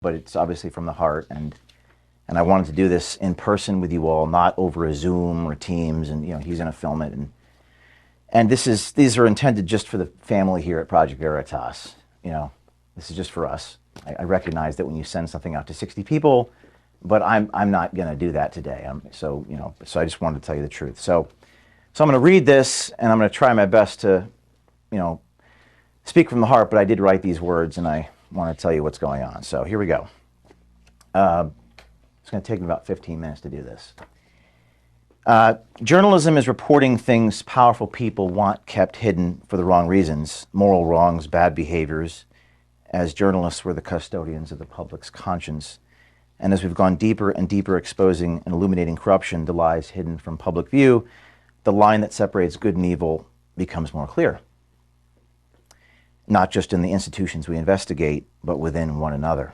but it's obviously from the heart, and I wanted to do this in person with you all, not over a Zoom or Teams, and he's going to film it, and these are intended just for the family here at Project Veritas. This is just for us. I recognize that when you send something out to 60 people, but I'm not going to do that today. So I just wanted to tell you the truth. So I'm going to read this, and I'm going to try my best to, speak from the heart, but I did write these words, and I want to tell you what's going on. So here we go. It's going to take me about 15 minutes to do this. Journalism is reporting things powerful people want kept hidden for the wrong reasons, moral wrongs, bad behaviors, as journalists we're the custodians of the public's conscience. And as we've gone deeper and deeper exposing and illuminating corruption, the lies hidden from public view, the line that separates good and evil becomes more clear. Not just in the institutions we investigate, but within one another.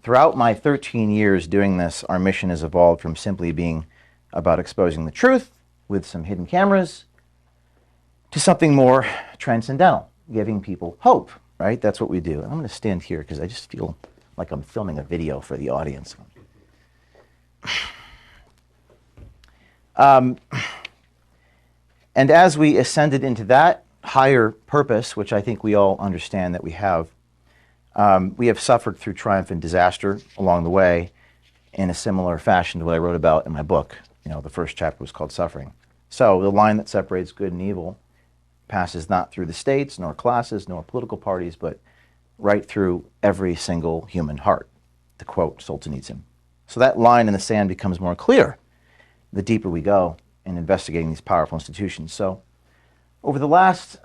Throughout my 13 years doing this, our mission has evolved from simply being about exposing the truth with some hidden cameras to something more transcendental, giving people hope, right? That's what we do. And I'm going to stand here because I just feel like I'm filming a video for the audience. And as we ascended into that higher purpose, which I think we all understand that we have suffered through triumph and disaster along the way in a similar fashion to what I wrote about in my book. The first chapter was called Suffering. So the line that separates good and evil passes not through the states, nor classes, nor political parties, but right through every single human heart, to quote Solzhenitsyn. So that line in the sand becomes more clear the deeper we go in investigating these powerful institutions. So over the last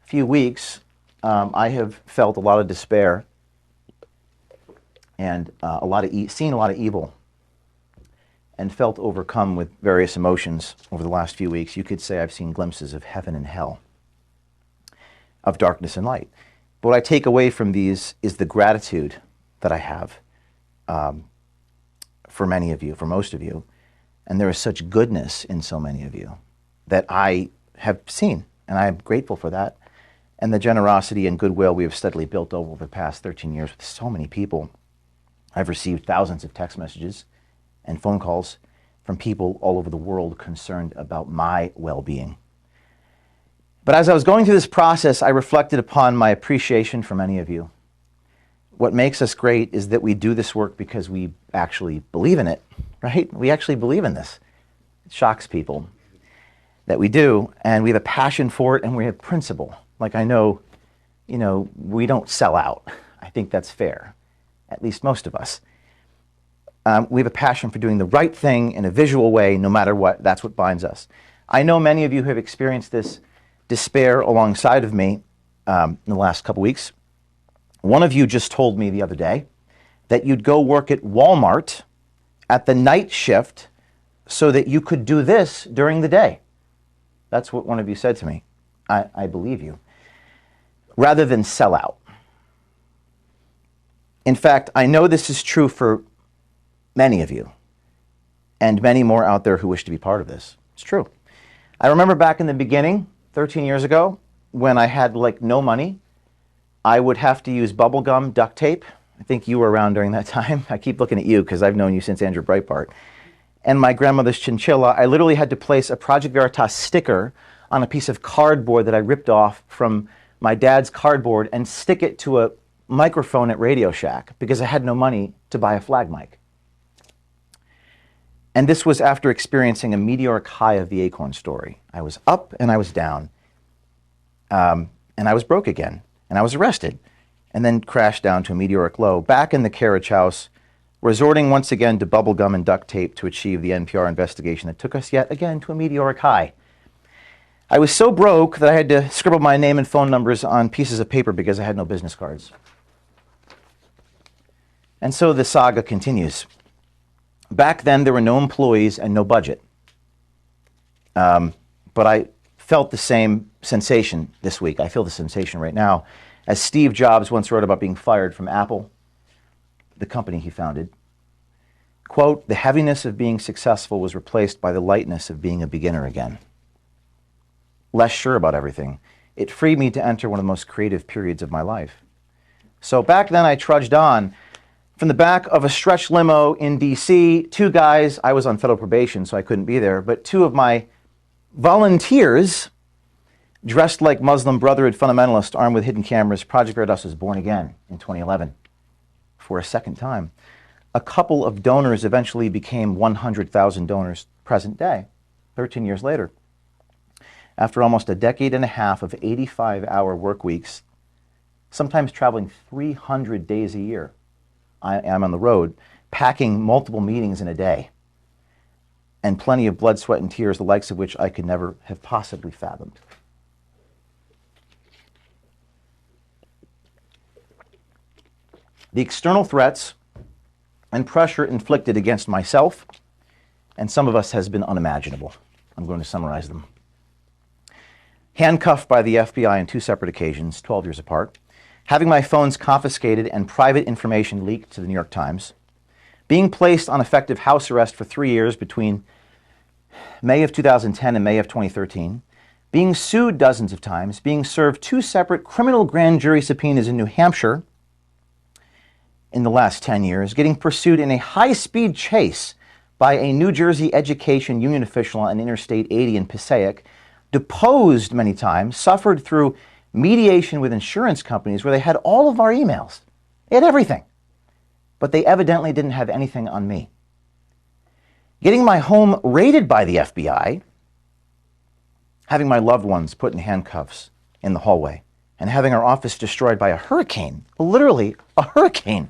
few weeks, I have felt a lot of despair and seen a lot of evil, and felt overcome with various emotions over the last few weeks. You could say I've seen glimpses of heaven and hell, of darkness and light. But what I take away from these is the gratitude that I have for many of you, for most of you. And there is such goodness in so many of you that I have seen, and I am grateful for that. And the generosity and goodwill we have steadily built over the past 13 years with so many people. I've received thousands of text messages and phone calls from people all over the world concerned about my well-being. But as I was going through this process, I reflected upon my appreciation for many of you. What makes us great is that we do this work because we actually believe in it, right? We actually believe in this. It shocks people that we do, and we have a passion for it, and we have principle. Like I know, we don't sell out. I think that's fair, at least most of us. We have a passion for doing the right thing in a visual way, no matter what. That's what binds us. I know many of you have experienced this despair alongside of me in the last couple weeks. One of you just told me the other day that you'd go work at Walmart at the night shift so that you could do this during the day. That's what one of you said to me. I believe you. Rather than sell out. In fact, I know this is true for many of you, and many more out there who wish to be part of this. It's true. I remember back in the beginning, 13 years ago, when I had no money, I would have to use bubble gum, duct tape. I think you were around during that time. I keep looking at you because I've known you since Andrew Breitbart. And my grandmother's chinchilla, I literally had to place a Project Veritas sticker on a piece of cardboard that I ripped off from my dad's cardboard and stick it to a microphone at Radio Shack because I had no money to buy a flag mic. And this was after experiencing a meteoric high of the acorn story. I was up and I was down. And I was broke again. And I was arrested. And then crashed down to a meteoric low. Back in the carriage house, resorting once again to bubble gum and duct tape to achieve the NPR investigation that took us yet again to a meteoric high. I was so broke that I had to scribble my name and phone numbers on pieces of paper because I had no business cards. And so the saga continues. Back then, there were no employees and no budget. But I felt the same sensation this week. I feel the sensation right now. As Steve Jobs once wrote about being fired from Apple, the company he founded, quote, "The heaviness of being successful was replaced by the lightness of being a beginner again. Less sure about everything. It freed me to enter one of the most creative periods of my life. So back then I trudged on from the back of a stretch limo in D.C., two guys, I was on federal probation so I couldn't be there, but two of my volunteers dressed like Muslim Brotherhood fundamentalists armed with hidden cameras. Project Veritas was born again in 2011 for a second time. A couple of donors eventually became 100,000 donors present day, 13 years later. After almost a decade and a half of 85-hour work weeks, sometimes traveling 300 days a year, I am on the road, packing multiple meetings in a day, and plenty of blood, sweat, and tears, the likes of which I could never have possibly fathomed. The external threats and pressure inflicted against myself and some of us has been unimaginable. I'm going to summarize them. Handcuffed by the FBI on two separate occasions, 12 years apart, having my phones confiscated and private information leaked to the New York Times, being placed on effective house arrest for 3 years between May of 2010 and May of 2013, being sued dozens of times, being served two separate criminal grand jury subpoenas in New Hampshire in the last 10 years, getting pursued in a high-speed chase by a New Jersey education union official on Interstate 80 in Passaic, deposed many times, suffered through mediation with insurance companies where they had all of our emails. They had everything. But they evidently didn't have anything on me. Getting my home raided by the FBI, having my loved ones put in handcuffs in the hallway, and having our office destroyed by a hurricane, literally a hurricane,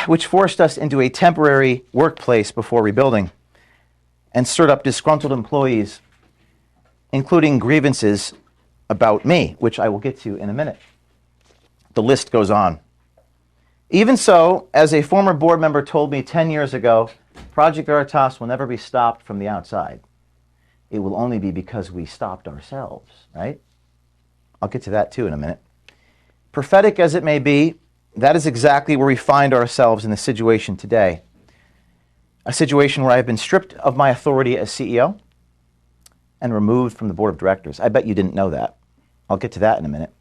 which forced us into a temporary workplace before rebuilding and stirred up disgruntled employees, including grievances about me, which I will get to in a minute. The list goes on. Even so, as a former board member told me 10 years ago, Project Veritas will never be stopped from the outside. It will only be because we stopped ourselves, right? I'll get to that too in a minute. Prophetic as it may be, that is exactly where we find ourselves in the situation today. A situation where I have been stripped of my authority as CEO and removed from the board of directors. I bet you didn't know that. I'll get to that in a minute.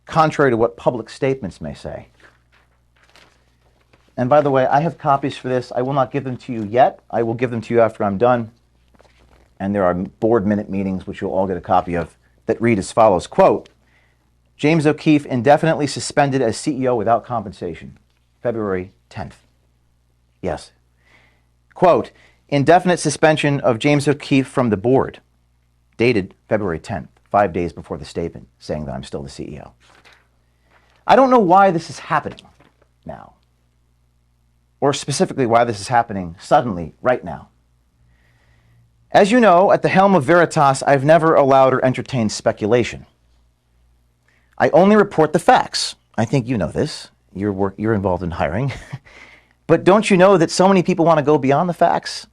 Contrary to what public statements may say. And by the way, I have copies for this. I will not give them to you yet. I will give them to you after I'm done. And there are board minute meetings, which you'll all get a copy of, that read as follows. Quote, James O'Keefe indefinitely suspended as CEO without compensation. February 10th. Yes. Quote, indefinite suspension of James O'Keefe from the board. Dated February 10th, 5 days before the statement, saying that I'm still the CEO. I don't know why this is happening now. Or specifically why this is happening suddenly, right now. As you know, at the helm of Veritas, I've never allowed or entertained speculation. I only report the facts. I think you know this. You're involved in hiring. But don't you know that so many people want to go beyond the facts?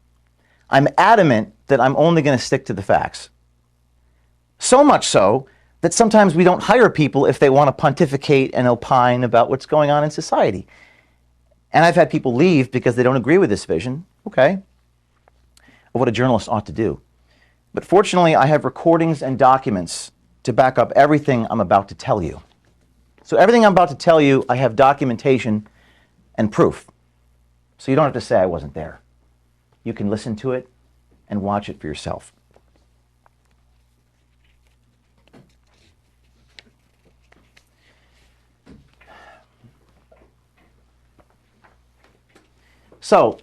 I'm adamant that I'm only going to stick to the facts. So much so that sometimes we don't hire people if they want to pontificate and opine about what's going on in society. And I've had people leave because they don't agree with this vision, okay, of what a journalist ought to do. But fortunately, I have recordings and documents to back up everything I'm about to tell you. So everything I'm about to tell you, I have documentation and proof. So you don't have to say I wasn't there. You can listen to it and watch it for yourself. So,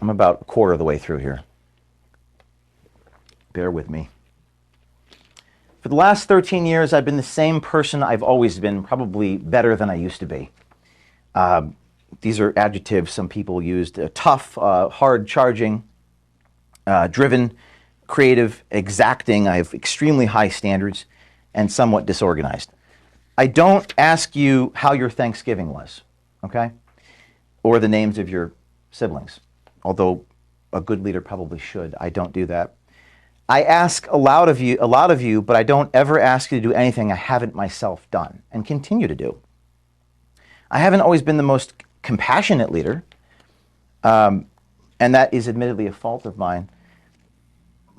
I'm about a quarter of the way through here. Bear with me. For the last 13 years, I've been the same person I've always been, probably better than I used to be. These are adjectives some people used. Tough, hard-charging, driven, creative, exacting. I have extremely high standards and somewhat disorganized. I don't ask you how your Thanksgiving was, okay? Or the names of your siblings, although a good leader probably should. I don't do that. I ask a lot of you, but I don't ever ask you to do anything I haven't myself done and continue to do. I haven't always been the most compassionate leader, and that is admittedly a fault of mine,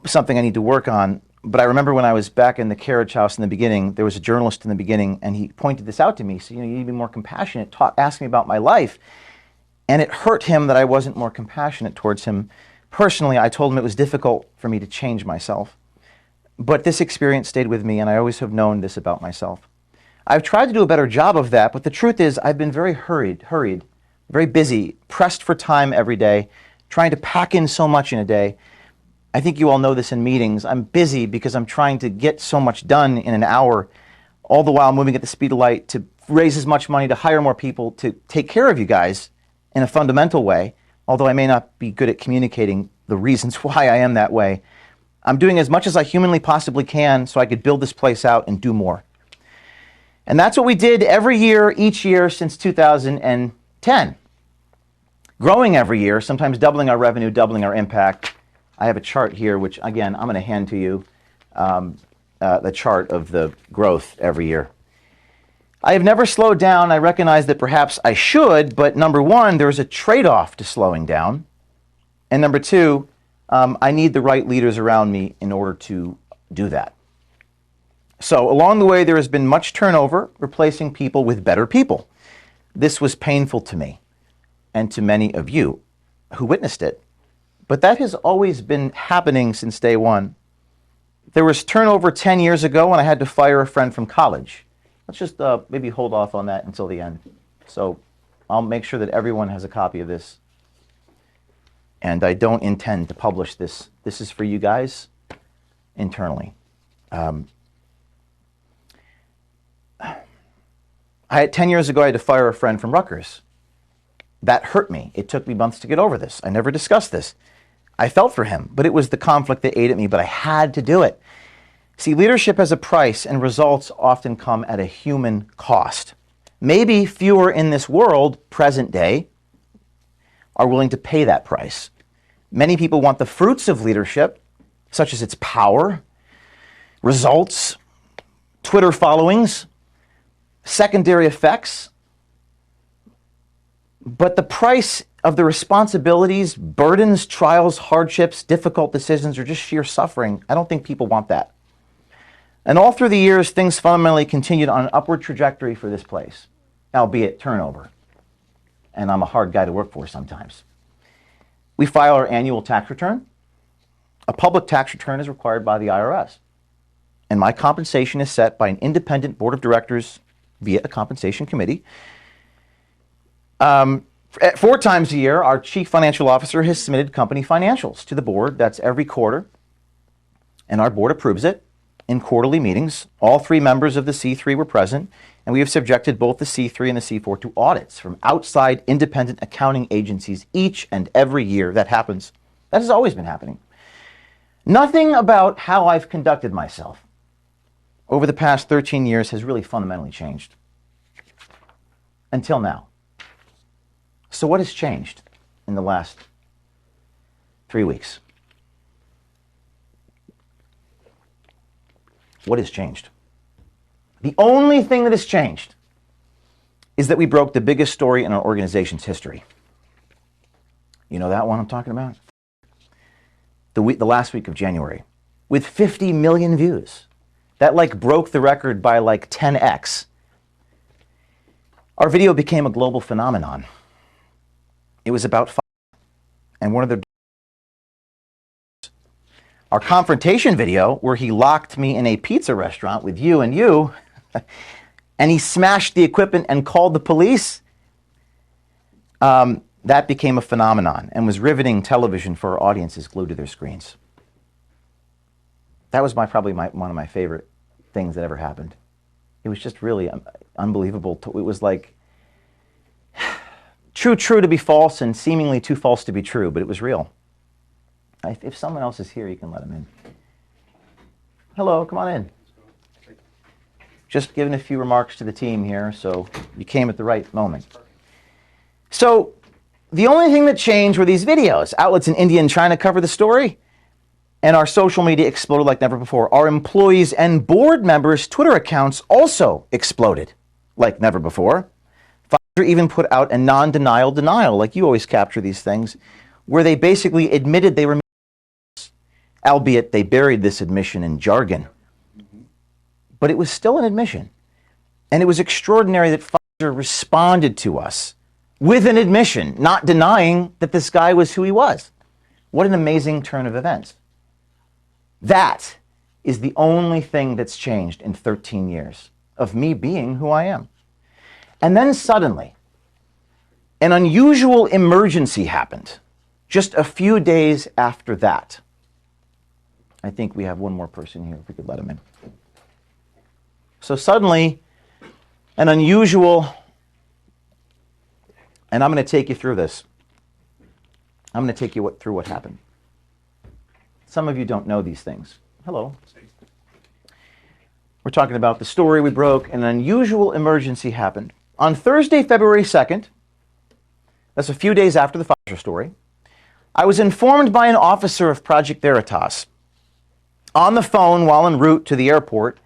something I need to work on, But I remember when I was back in the carriage house in the beginning, there was a journalist in the beginning, and he pointed this out to me. So, you need to be more compassionate. Asked me about my life. And it hurt him that I wasn't more compassionate towards him. Personally, I told him it was difficult for me to change myself. But this experience stayed with me, and I always have known this about myself. I've tried to do a better job of that, but the truth is I've been very hurried, very busy, pressed for time every day, trying to pack in so much in a day. I think you all know this in meetings. I'm busy because I'm trying to get so much done in an hour, all the while moving at the speed of light to raise as much money, to hire more people, to take care of you guys in a fundamental way, although I may not be good at communicating the reasons why I am that way. I'm doing as much as I humanly possibly can so I could build this place out and do more. And that's what we did every year, each year since 2010. Growing every year, sometimes doubling our revenue, doubling our impact. I have a chart here, which again, I'm going to hand to you, the chart of the growth every year. I have never slowed down. I recognize that perhaps I should, but number one, there's a trade-off to slowing down. And number two, I need the right leaders around me in order to do that. So along the way, there has been much turnover, replacing people with better people. This was painful to me and to many of you who witnessed it. But that has always been happening since day one. There was turnover 10 years ago when I had to fire a friend from college. Let's just maybe hold off on that until the end. So I'll make sure that everyone has a copy of this. And I don't intend to publish this. This is for you guys internally. I had 10 years ago, I had to fire a friend from Rutgers. That hurt me. It took me months to get over this. I never discussed this. I felt for him, but it was the conflict that ate at me, but I had to do it. See, leadership has a price, and results often come at a human cost. Maybe fewer in this world, present day, are willing to pay that price. Many people want the fruits of leadership, such as its power, results, Twitter followings, secondary effects, but the price of the responsibilities, burdens, trials, hardships, difficult decisions, or just sheer suffering, I don't think people want that. And all through the years, things fundamentally continued on an upward trajectory for this place, albeit turnover. And I'm a hard guy to work for sometimes. We file our annual tax return. A public tax return is required by the IRS. And my compensation is set by an independent board of directors via a compensation committee. 4 times a year, our chief financial officer has submitted company financials to the board. That's every quarter. And our board approves it in quarterly meetings. All 3 members of the C3 were present, and we have subjected both the C3 and the C4 to audits from outside independent accounting agencies each and every year. That happens. That has always been happening. Nothing about how I've conducted myself over the past 13 years has really fundamentally changed. Until now. So what has changed in the last 3 weeks? What has changed? The only thing that has changed is that we broke the biggest story in our organization's history. You know that one I'm talking about? The last week of January, with 50 million views. That broke the record by 10x. Our video became a global phenomenon. It was about Pfizer, and one of the our confrontation video, where he locked me in a pizza restaurant with you, and he smashed the equipment and called the police, that became a phenomenon and was riveting television for our audiences glued to their screens. That was probably one of my favorite things that ever happened. It was just really unbelievable. It was too true to be false and seemingly too false to be true, but it was real. If someone else is here, you can let them in. Hello, come on in. Just giving a few remarks to the team here, so you came at the right moment. So the only thing that changed were these videos. Outlets in India and China covered the story, and our social media exploded like never before. Our employees and board members' Twitter accounts also exploded like never before. Pfizer even put out a non-denial denial, like you always capture these things, where they basically admitted they were albeit they buried this admission in jargon. But it was still an admission. And it was extraordinary that Pfizer responded to us with an admission, not denying that this guy was who he was. What an amazing turn of events. That is the only thing that's changed in 13 years of me being who I am. And then suddenly, an unusual emergency happened just a few days after that. I think we have one more person here, if we could let him in. So suddenly, an unusual, and I'm going to take you through this. I'm going to take you through what happened. Some of you don't know these things. Hello. We're talking about the story we broke. An unusual emergency happened. On Thursday, February 2nd, that's a few days after the Pfizer story, I was informed by an officer of Project Veritas on the phone while en route to the airport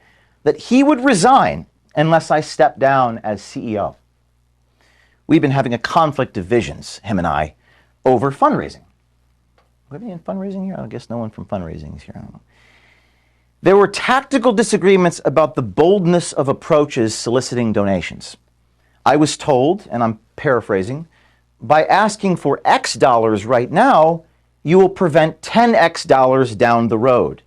that he would resign unless I stepped down as CEO. We've been having a conflict of visions, him and I, over fundraising. Are we in fundraising here? I guess no one from fundraising is here. I don't know. There were tactical disagreements about the boldness of approaches soliciting donations. I was told, and I'm paraphrasing, by asking for X dollars right now, you will prevent 10X dollars down the road.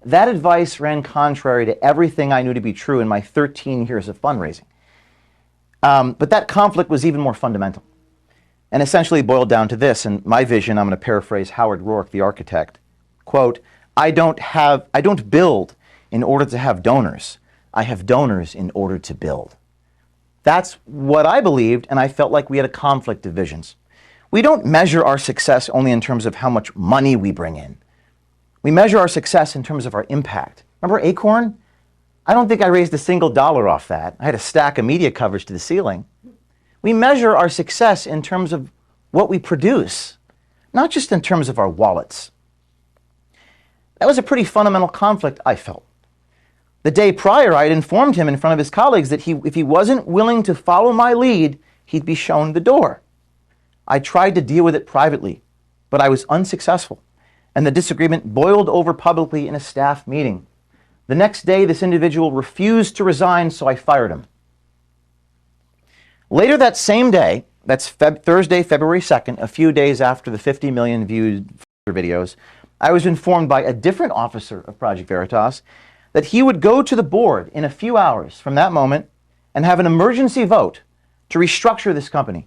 That advice ran contrary to everything I knew to be true in my 13 years of fundraising. But that conflict was even more fundamental and essentially boiled down to this. And my vision, I'm going to paraphrase Howard Rourke, the architect, quote, I don't build in order to have donors. I have donors in order to build. That's what I believed, and I felt like we had a conflict of visions. We don't measure our success only in terms of how much money we bring in. We measure our success in terms of our impact. Remember Acorn? I don't think I raised a single dollar off that. I had a stack of media coverage to the ceiling. We measure our success in terms of what we produce, not just in terms of our wallets. That was a pretty fundamental conflict, I felt. The day prior, I had informed him in front of his colleagues that if he wasn't willing to follow my lead, he'd be shown the door. I tried to deal with it privately, but I was unsuccessful, and the disagreement boiled over publicly in a staff meeting. The next day, this individual refused to resign, so I fired him. Later that same day, that's Thursday, February 2nd, a few days after the 50 million viewed videos, I was informed by a different officer of Project Veritas that he would go to the board in a few hours from that moment and have an emergency vote to restructure this company.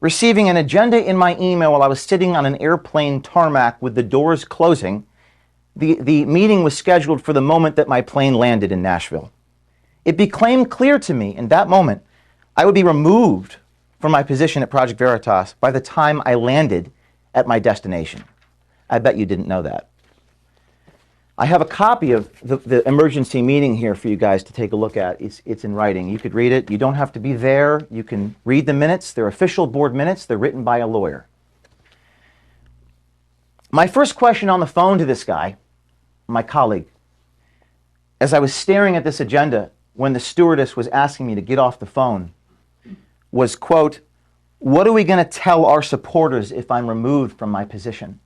Receiving an agenda in my email while I was sitting on an airplane tarmac with the doors closing, the meeting was scheduled for the moment that my plane landed in Nashville. It became clear to me in that moment I would be removed from my position at Project Veritas by the time I landed at my destination. I bet you didn't know that. I have a copy of the emergency meeting here for you guys to take a look at. It's in writing. You could read it. You don't have to be there. You can read the minutes. They're official board minutes. They're written by a lawyer. My first question on the phone to this guy, my colleague, as I was staring at this agenda when the stewardess was asking me to get off the phone, was, quote, what are we going to tell our supporters if I'm removed from my position?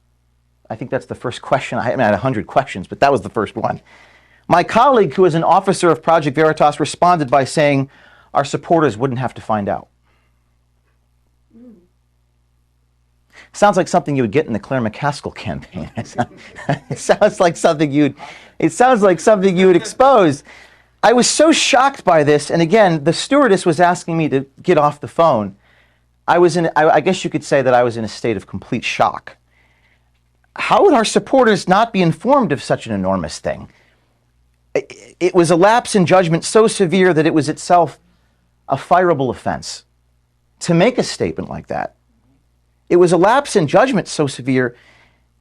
I think that's the first question. I had 100 questions, but that was the first one. My colleague, who is an officer of Project Veritas, responded by saying, our supporters wouldn't have to find out. Sounds like something you would get in the Claire McCaskill campaign. It sounds like something you'd expose. I was so shocked by this, and again, the stewardess was asking me to get off the phone. I guess you could say that I was in a state of complete shock. How would our supporters not be informed of such an enormous thing? It was a lapse in judgment so severe that it was itself a fireable offense to make a statement like that. It was a lapse in judgment so severe,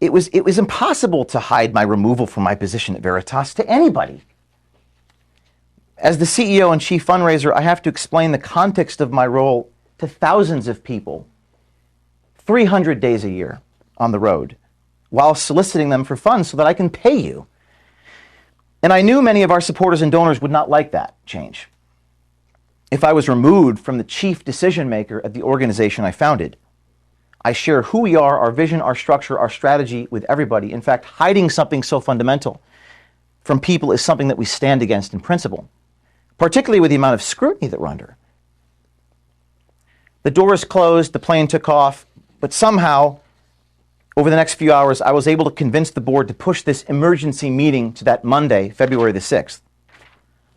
it was impossible to hide my removal from my position at Veritas to anybody. As the CEO and chief fundraiser, I have to explain the context of my role to thousands of people, 300 days a year on the road, while soliciting them for funds so that I can pay you. And I knew many of our supporters and donors would not like that change if I was removed from the chief decision maker at the organization I founded. I share who we are, our vision, our structure, our strategy with everybody. In fact, hiding something so fundamental from people is something that we stand against in principle, particularly with the amount of scrutiny that we're under. The doors closed, the plane took off, but somehow, over the next few hours, I was able to convince the board to push this emergency meeting to that Monday, February the 6th.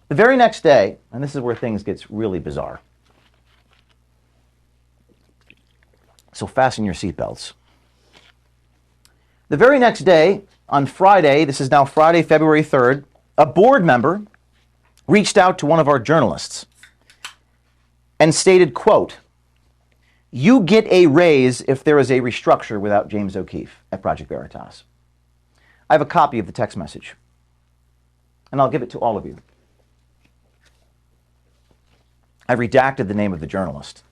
The very next day, and this is where things get really bizarre, so fasten your seatbelts. The very next day, on Friday, this is now Friday, February 3rd, a board member reached out to one of our journalists and stated, quote, "You get a raise if there is a restructure without James O'Keefe at Project Veritas." I have a copy of the text message, and I'll give it to all of you. I redacted the name of the journalist.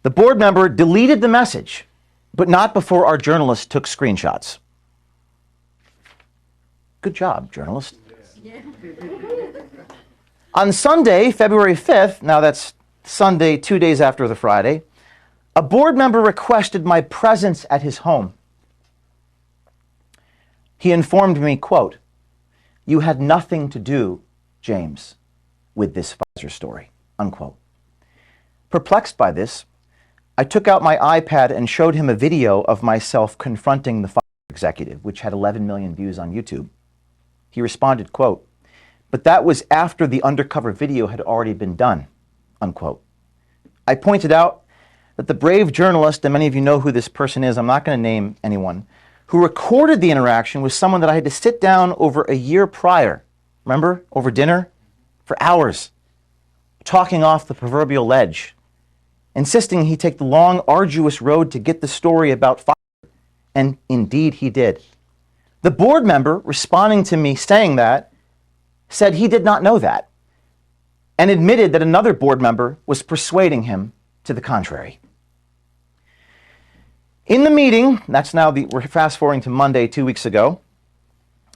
The board member deleted the message, but not before our journalist took screenshots. Good job, journalist. Yeah. On Sunday, February 5th, now that's Sunday, 2 days after the Friday, a board member requested my presence at his home. He informed me, quote, "You had nothing to do, James, with this Pfizer story," unquote. Perplexed by this, I took out my iPad and showed him a video of myself confronting the Pfizer executive, which had 11 million views on YouTube. He responded, quote, "But that was after the undercover video had already been done," unquote. I pointed out that the brave journalist, and many of you know who this person is, I'm not going to name anyone, who recorded the interaction was someone that I had to sit down over a year prior, remember, over dinner, for hours, talking off the proverbial ledge, insisting he take the long, arduous road to get the story about Pfizer. And indeed he did. The board member, responding to me saying that, said he did not know that, and admitted that another board member was persuading him to the contrary. In the meeting, we're fast forwarding to Monday, 2 weeks ago,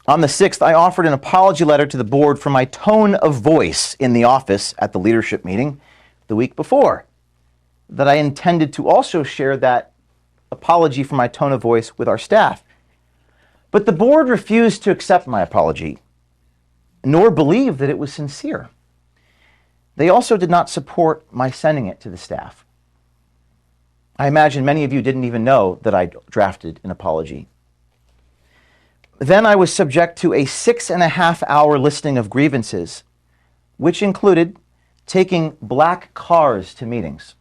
on the 6th, I offered an apology letter to the board for my tone of voice in the office at the leadership meeting the week before, that I intended to also share that apology for my tone of voice with our staff. But the board refused to accept my apology, nor believe that it was sincere. They also did not support my sending it to the staff. I imagine many of you didn't even know that I drafted an apology. Then I was subject to a 6.5-hour listing of grievances, which included taking black cars to meetings.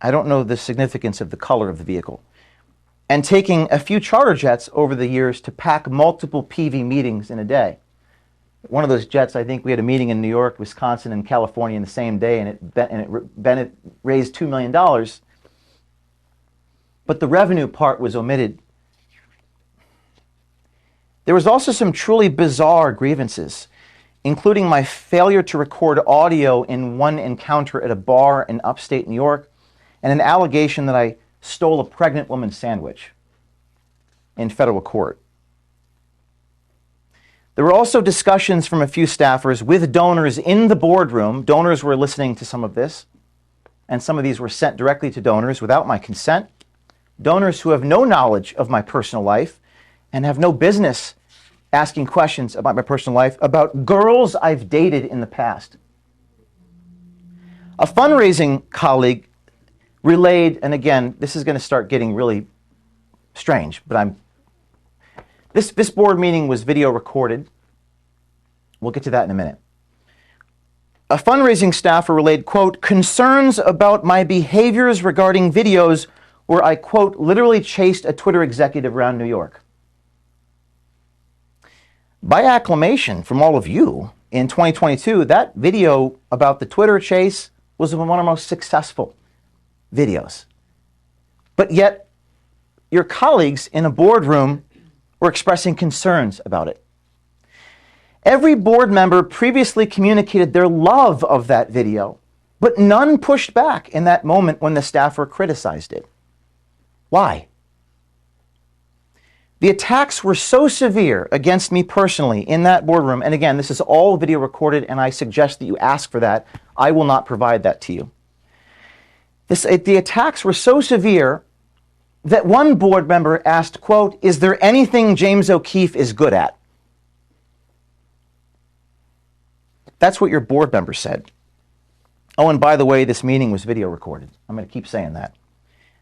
I don't know the significance of the color of the vehicle. And taking a few charter jets over the years to pack multiple PV meetings in a day. One of those jets, I think we had a meeting in New York, Wisconsin, and California in the same day, and it raised $2 million. But the revenue part was omitted. There was also some truly bizarre grievances, including my failure to record audio in one encounter at a bar in upstate New York, and an allegation that I stole a pregnant woman's sandwich in federal court. There were also discussions from a few staffers with donors in the boardroom. Donors were listening to some of this, and some of these were sent directly to donors without my consent. Donors who have no knowledge of my personal life and have no business asking questions about my personal life, about girls I've dated in the past. A fundraising colleague relayed, and again, this is going to start getting really strange, but this board meeting was video recorded. We'll get to that in a minute. A fundraising staffer relayed, quote, "Concerns about my behaviors regarding videos where I, quote, literally chased a Twitter executive around New York." By acclamation from all of you, in 2022, that video about the Twitter chase was one of our most successful videos. But yet, your colleagues in a boardroom were expressing concerns about it. Every board member previously communicated their love of that video, but none pushed back in that moment when the staffer criticized it. Why? The attacks were so severe against me personally in that boardroom, and again, this is all video recorded, and I suggest that you ask for that. I will not provide that to you. The attacks were so severe that one board member asked, quote, "Is there anything James O'Keefe is good at?" That's what your board member said. Oh, and by the way, this meeting was video recorded. I'm going to keep saying that.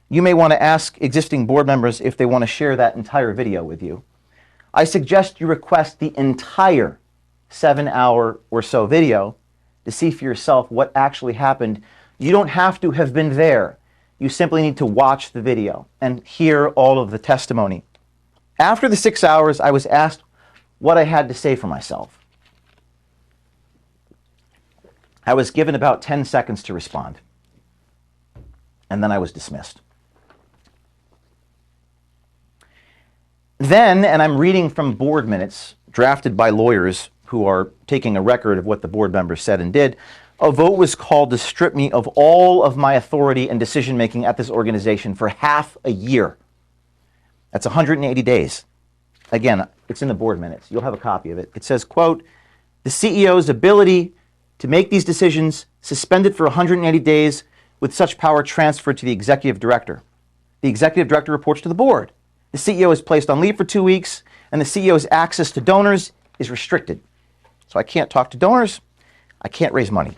You may want to ask existing board members if they want to share that entire video with you. I suggest you request the entire 7-hour or so video to see for yourself what actually happened. You don't have to have been there. You simply need to watch the video and hear all of the testimony. After the 6 hours, I was asked what I had to say for myself. I was given about 10 seconds to respond, and then I was dismissed. Then, and I'm reading from board minutes drafted by lawyers who are taking a record of what the board members said and did, a vote was called to strip me of all of my authority and decision-making at this organization for half a year. That's 180 days. Again, it's in the board minutes. You'll have a copy of it. It says, quote, "The CEO's ability to make these decisions suspended for 180 days with such power transferred to the executive director. The executive director reports to the board. The CEO is placed on leave for 2 weeks, and the CEO's access to donors is restricted. So I can't talk to donors. I can't raise money."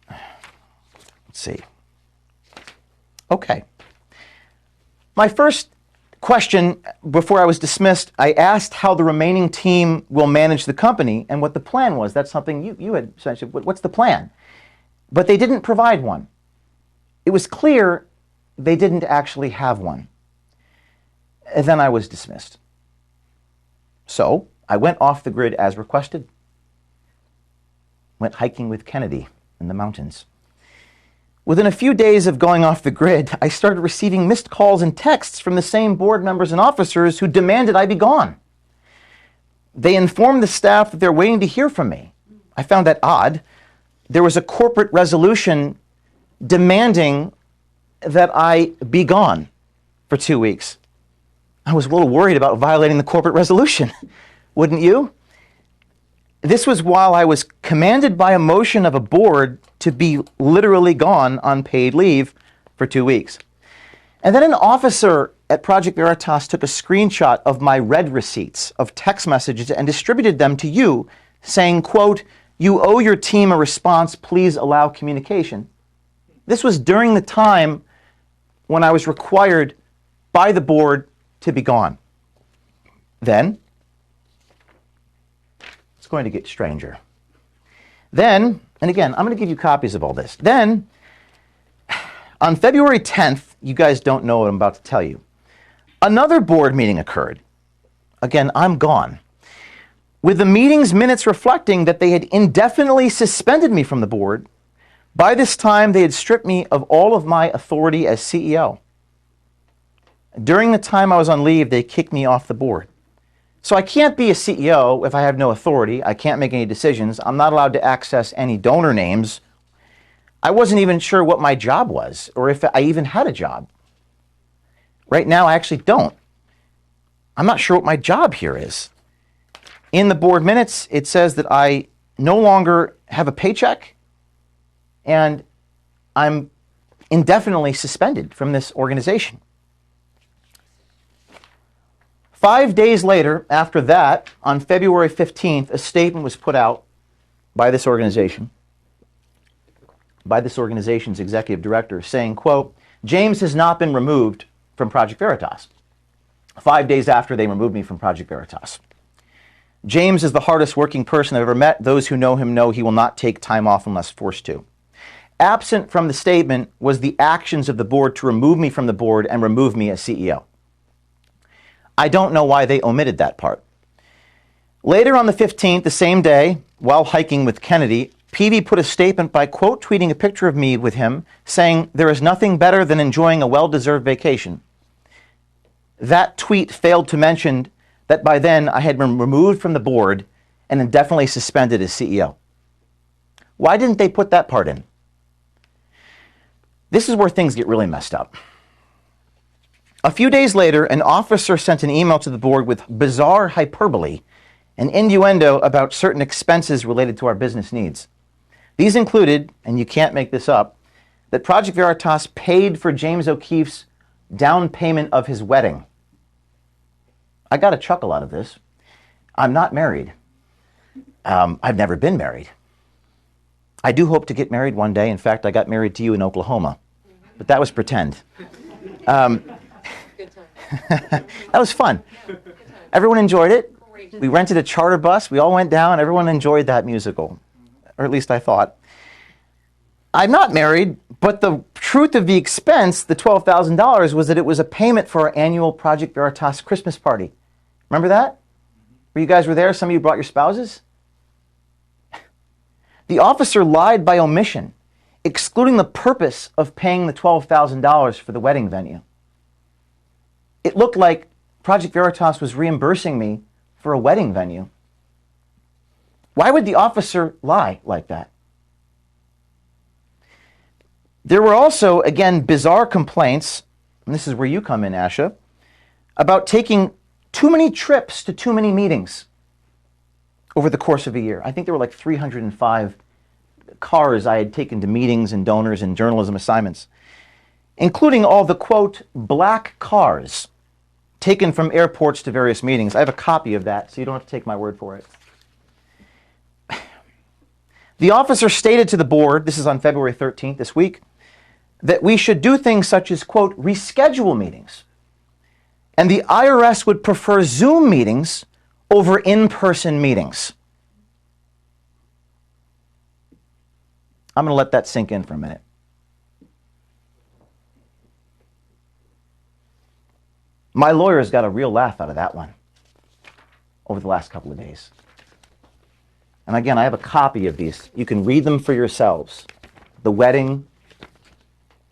Let's see. Okay. My first question before I was dismissed, I asked how the remaining team will manage the company and what the plan was. That's something you had essentially, what's the plan? But they didn't provide one. It was clear they didn't actually have one. And then I was dismissed. So I went off the grid as requested. Went hiking with Kennedy in the mountains. Within a few days of going off the grid, I started receiving missed calls and texts from the same board members and officers who demanded I be gone. They informed the staff that they're waiting to hear from me. I found that odd. There was a corporate resolution demanding that I be gone for 2 weeks. I was a little worried about violating the corporate resolution. Wouldn't you? This was while I was commanded by a motion of a board to be literally gone on paid leave for 2 weeks. And then an officer at Project Veritas took a screenshot of my read receipts of text messages and distributed them to you, saying, quote, "You owe your team a response. Please allow communication." This was during the time when I was required by the board to be gone. Then, it's going to get stranger. Then, and again, I'm going to give you copies of all this. Then, on February 10th, you guys don't know what I'm about to tell you, another board meeting occurred. Again, I'm gone. With the meeting's minutes reflecting that they had indefinitely suspended me from the board. By this time, they had stripped me of all of my authority as CEO. During the time I was on leave, they kicked me off the board. So I can't be a CEO if I have no authority. I can't make any decisions. I'm not allowed to access any donor names. I wasn't even sure what my job was or if I even had a job. Right now, I actually don't. I'm not sure what my job here is. In the board minutes, it says that I no longer have a paycheck and I'm indefinitely suspended from this organization. 5 days later, after that, on February 15th, a statement was put out by this organization, by this organization's executive director, saying, quote, "James has not been removed from Project Veritas." 5 days after they removed me from Project Veritas. "James is the hardest working person I've ever met. Those who know him know he will not take time off unless forced to." Absent from the statement was the actions of the board to remove me from the board and remove me as CEO. I don't know why they omitted that part. Later on the 15th, the same day, while hiking with Kennedy, Peavy put a statement by quote tweeting a picture of me with him, saying, "There is nothing better than enjoying a well-deserved vacation." That tweet failed to mention that by then I had been removed from the board and indefinitely suspended as CEO. Why didn't they put that part in? This is where things get really messed up. A few days later, an officer sent an email to the board with bizarre hyperbole and innuendo about certain expenses related to our business needs. These included, and you can't make this up, that Project Veritas paid for James O'Keefe's down payment of his wedding. I got a chuckle out of this. I'm not married. I've never been married. I do hope to get married one day. In fact, I got married to you in Oklahoma, but that was pretend. Good time. That was fun. Everyone enjoyed it. We rented a charter bus. We all went down. Everyone enjoyed that musical, or at least I thought. I'm not married, but the truth of the expense, the $12,000, was that it was a payment for our annual Project Veritas Christmas party. Remember that? Where you guys were there? Some of you brought your spouses? The officer lied by omission, excluding the purpose of paying the $12,000 for the wedding venue. It looked like Project Veritas was reimbursing me for a wedding venue. Why would the officer lie like that? There were also, again, bizarre complaints, and this is where you come in, Asha, about taking too many trips to too many meetings over the course of a year. I think there were like 305 cars I had taken to meetings and donors and journalism assignments, including all the, quote, black cars taken from airports to various meetings. I have a copy of that, so you don't have to take my word for it. The officer stated to the board, this is on February 13th, this week, that we should do things such as, quote, reschedule meetings. And the IRS would prefer Zoom meetings over in-person meetings. I'm going to let that sink in for a minute. My lawyers got a real laugh out of that one over the last couple of days. And again, I have a copy of these. You can read them for yourselves. The wedding,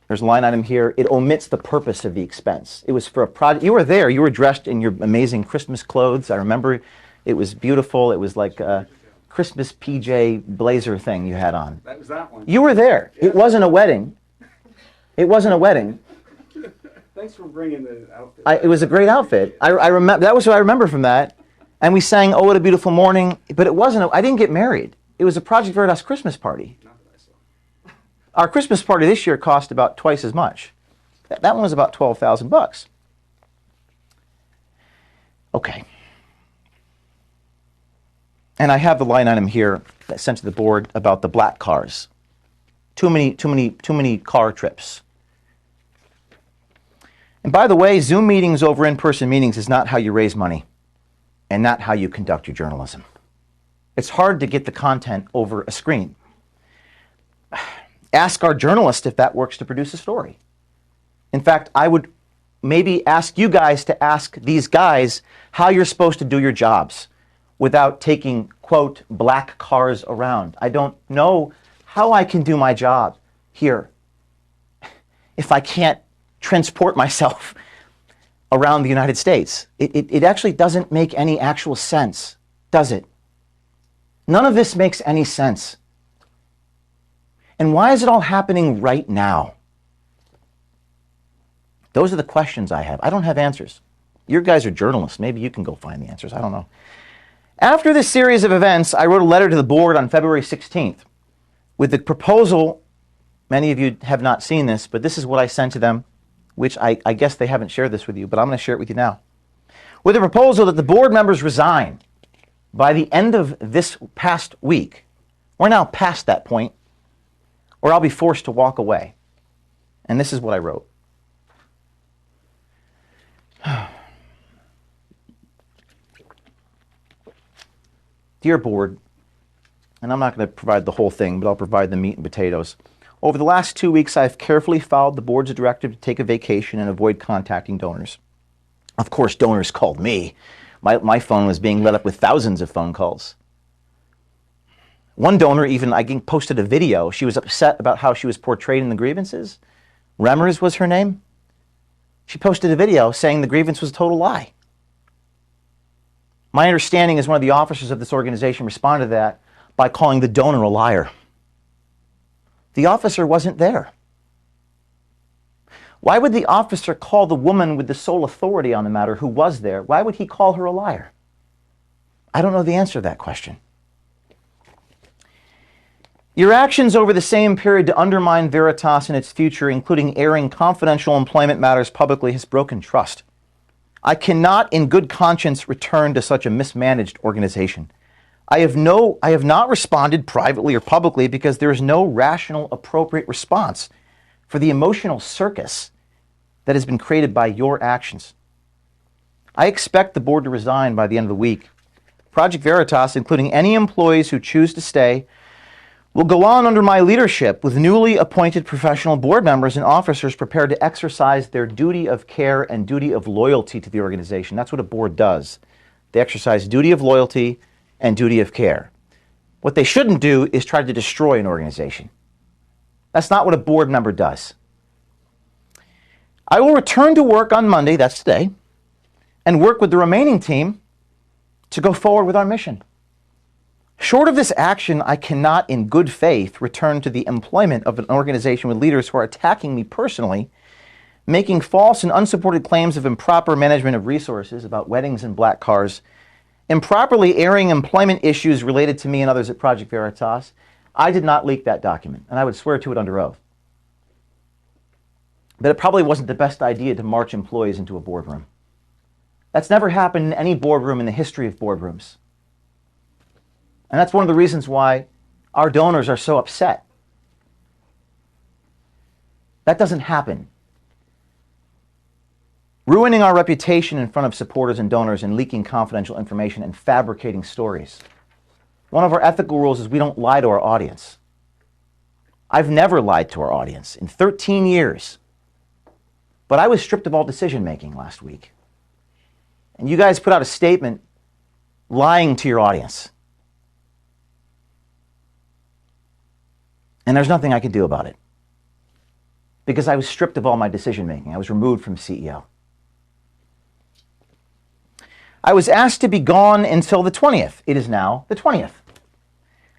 there's a line item here. It omits the purpose of the expense. It was for a project. You were there. You were dressed in your amazing Christmas clothes. I remember it was beautiful. It was like a Christmas PJ blazer thing you had on. That was that one. You were there. Yeah. It wasn't a wedding. It wasn't a wedding. Thanks for bringing the outfit. It was a great outfit. I remember. That was what I remember from that. And we sang "Oh, What a Beautiful Morning," but it wasn't. I didn't get married. It was a Project Veritas Christmas party. Not that I saw. Our Christmas party this year cost about twice as much. That one was about $12,000. Okay. And I have the line item here that sent to the board about the black cars. Too many car trips. And by the way, Zoom meetings over in-person meetings is not how you raise money and not how you conduct your journalism. It's hard to get the content over a screen. Ask our journalist if that works to produce a story. In fact, I would maybe ask you guys to ask these guys how you're supposed to do your jobs without taking, quote, black cars around. I don't know how I can do my job here if I can't transport myself around the United States. It actually doesn't make any actual sense, does it? None of this makes any sense. And why is it all happening right now? Those are the questions I have. I don't have answers. You guys are journalists. Maybe you can go find the answers. I don't know. After this series of events, I wrote a letter to the board on February 16th with the proposal. Many of you have not seen this, but this is what I sent to them, which I guess they haven't shared this with you, but I'm going to share it with you now. With a proposal that the board members resign by the end of this past week. We're now past that point, or I'll be forced to walk away. And this is what I wrote. Dear board, and I'm not going to provide the whole thing, but I'll provide the meat and potatoes. Over the last 2 weeks, I've carefully followed the board's directive to take a vacation and avoid contacting donors. Of course, donors called me. My phone was being lit up with thousands of phone calls. One donor even, I posted a video. She was upset about how she was portrayed in the grievances. Remmers was her name. She posted a video saying the grievance was a total lie. My understanding is one of the officers of this organization responded to that by calling the donor a liar. The officer wasn't there. Why would the officer call the woman with the sole authority on the matter who was there? Why would he call her a liar? I don't know the answer to that question. Your actions over the same period to undermine Veritas and its future, including airing confidential employment matters publicly, has broken trust. I cannot, in good conscience, return to such a mismanaged organization. I have not responded privately or publicly because there is no rational, appropriate response for the emotional circus that has been created by your actions. I expect the board to resign by the end of the week. Project Veritas, including any employees who choose to stay, will go on under my leadership with newly appointed professional board members and officers prepared to exercise their duty of care and duty of loyalty to the organization. That's what a board does. They exercise duty of loyalty and duty of care. What they shouldn't do is try to destroy an organization. That's not what a board member does. I will return to work on Monday, that's today, and work with the remaining team to go forward with our mission. Short of this action, I cannot, in good faith, return to the employment of an organization with leaders who are attacking me personally, making false and unsupported claims of improper management of resources about weddings and black cars, improperly airing employment issues related to me and others at Project Veritas. I did not leak that document, and I would swear to it under oath. But it probably wasn't the best idea to march employees into a boardroom. That's never happened in any boardroom in the history of boardrooms. And that's one of the reasons why our donors are so upset. That doesn't happen. Ruining our reputation in front of supporters and donors and leaking confidential information and fabricating stories. One of our ethical rules is we don't lie to our audience. I've never lied to our audience in 13 years. But I was stripped of all decision making last week. And you guys put out a statement lying to your audience. And there's nothing I could do about it. Because I was stripped of all my decision making. I was removed from CEO. I was asked to be gone until the 20th. It is now the 20th.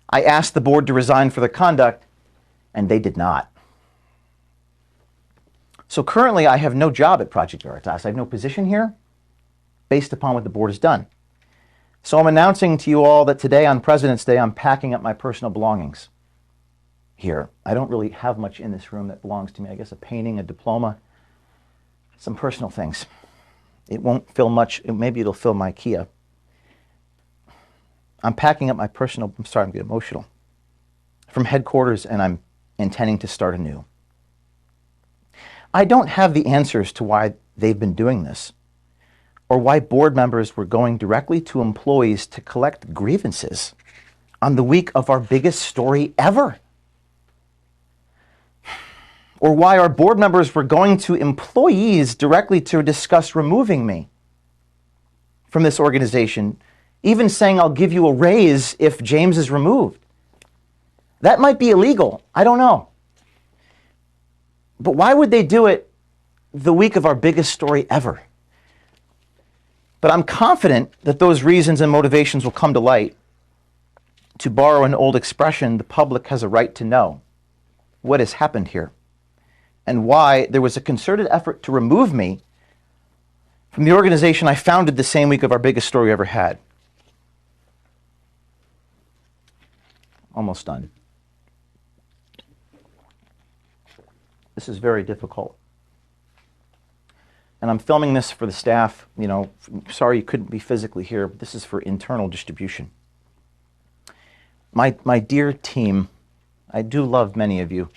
I asked the board to resign for their conduct, and they did not. So currently I have no job at Project Veritas. I have no position here based upon what the board has done. So I'm announcing to you all that today on President's Day, I'm packing up my personal belongings here. I don't really have much in this room that belongs to me. I guess a painting, a diploma, some personal things. It won't fill much. Maybe it'll fill my Kia. I'm packing up my personal, I'm sorry, I'm getting emotional, from headquarters, and I'm intending to start anew. I don't have the answers to why they've been doing this, or why board members were going directly to employees to collect grievances on the week of our biggest story ever. Or why our board members were going to employees directly to discuss removing me from this organization, even saying I'll give you a raise if James is removed. That might be illegal. I don't know. But why would they do it the week of our biggest story ever? But I'm confident that those reasons and motivations will come to light. To borrow an old expression, the public has a right to know what has happened here and why there was a concerted effort to remove me from the organization I founded the same week of our biggest story we ever had. Almost done. This is very difficult. And I'm filming this for the staff. You know, sorry you couldn't be physically here, but this is for internal distribution. My dear team, I do love many of you.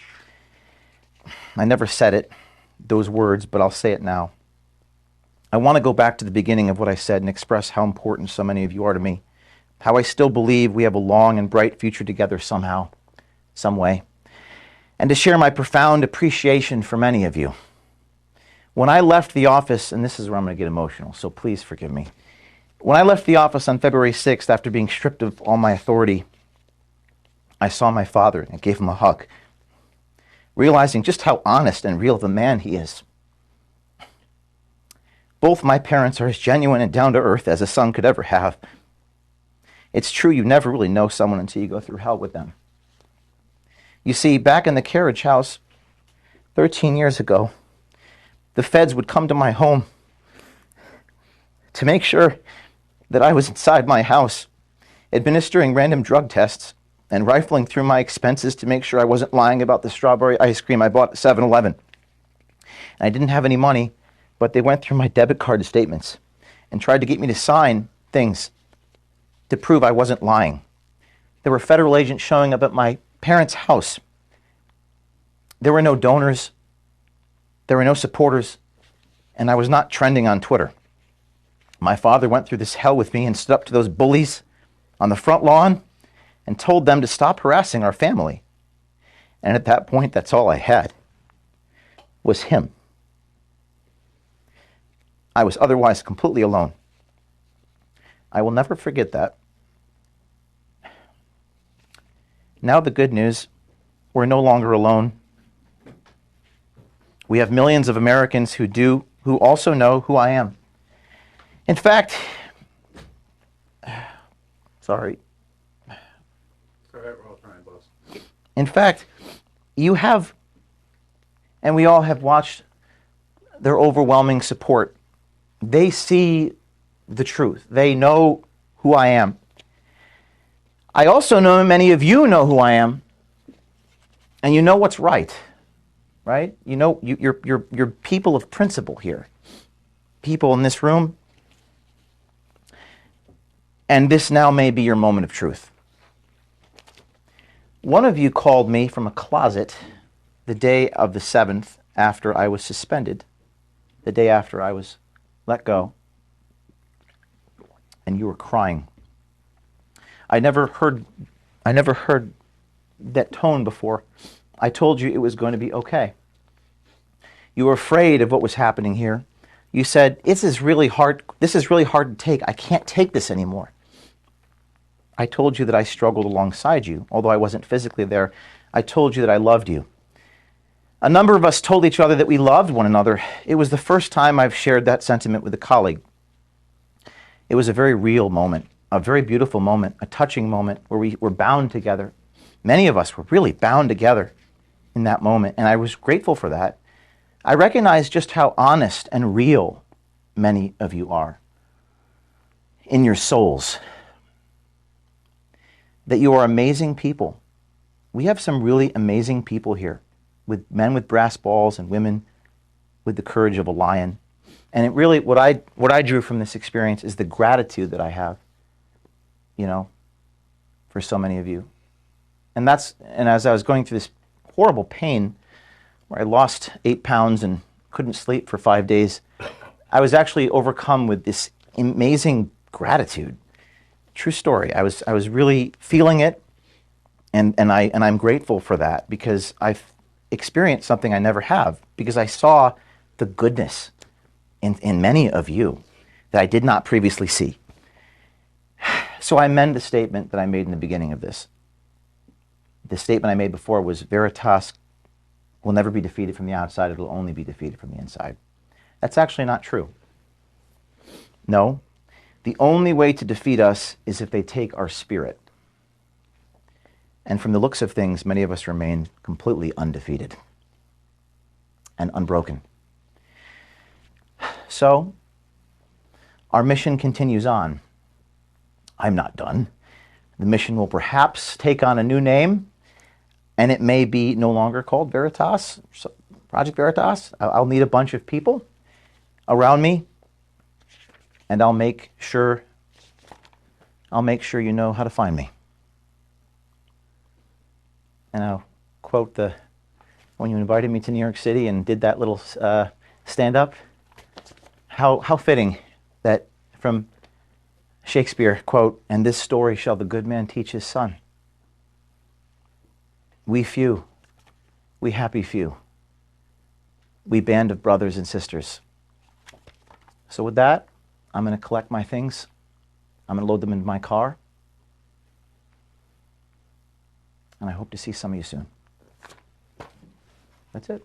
I never said it, those words, but I'll say it now. I want to go back to the beginning of what I said and express how important so many of you are to me. How I still believe we have a long and bright future together somehow, some way. And to share my profound appreciation for many of you. When I left the office, and this is where I'm going to get emotional, so please forgive me. When I left the office on February 6th, after being stripped of all my authority, I saw my father and gave him a hug, realizing just how honest and real of a man he is. Both my parents are as genuine and down-to-earth as a son could ever have. It's true you never really know someone until you go through hell with them. You see, back in the carriage house 13 years ago, the feds would come to my home to make sure that I was inside my house, administering random drug tests and rifling through my expenses to make sure I wasn't lying about the strawberry ice cream I bought at 7-Eleven. And I didn't have any money, but they went through my debit card statements and tried to get me to sign things to prove I wasn't lying. There were federal agents showing up at my parents' house. There were no donors. There were no supporters. And I was not trending on Twitter. My father went through this hell with me and stood up to those bullies on the front lawn and told them to stop harassing our family. And at that point, that's all I had, was him. I was otherwise completely alone. I will never forget that. Now the good news, we're no longer alone. We have millions of Americans who also know who I am. In fact, sorry. All right, we're all trying, boss. In fact, you have, and we all have watched their overwhelming support. They see the truth. They know who I am. I also know many of you know who I am, and you know what's right, right? You know, you're people of principle here. People in this room. And this now may be your moment of truth. One of you called me from a closet the day of the 7th after I was suspended, the day after I was let go, and you were crying. I never heard that tone before. I told you it was going to be okay. You were afraid of what was happening here. You said, this is really hard to take. I can't take this anymore. I told you that I struggled alongside you, although I wasn't physically there. I told you that I loved you. A number of us told each other that we loved one another. It was the first time I've shared that sentiment with a colleague. It was a very real moment, a very beautiful moment, a touching moment where we were bound together. Many of us were really bound together in that moment, and I was grateful for that. I recognize just how honest and real many of you are in your souls. That you are amazing people. We have some really amazing people here, with men with brass balls and women with the courage of a lion. And it really, what I drew from this experience is the gratitude that I have, for so many of you. And as I was going through this horrible pain, where I lost 8 pounds and couldn't sleep for 5 days, I was actually overcome with this amazing gratitude. True story. I was really feeling it, and I'm grateful for that, because I've experienced something I never have, because I saw the goodness in many of you that I did not previously see. So I amend the statement that I made in the beginning of this. The statement I made before was, Veritas will never be defeated from the outside, it will only be defeated from the inside. That's actually not true. No. The only way to defeat us is if they take our spirit. And from the looks of things, many of us remain completely undefeated and unbroken. So, our mission continues on. I'm not done. The mission will perhaps take on a new name, and it may be no longer called Veritas, Project Veritas. I'll need a bunch of people around me, and I'll make sure you know how to find me. And I'll quote when you invited me to New York City and did that little stand-up, how fitting that from Shakespeare, quote, "And this story shall the good man teach his son." We few, we happy few, we band of brothers and sisters. So with that, I'm going to collect my things. I'm going to load them into my car. And I hope to see some of you soon. That's it.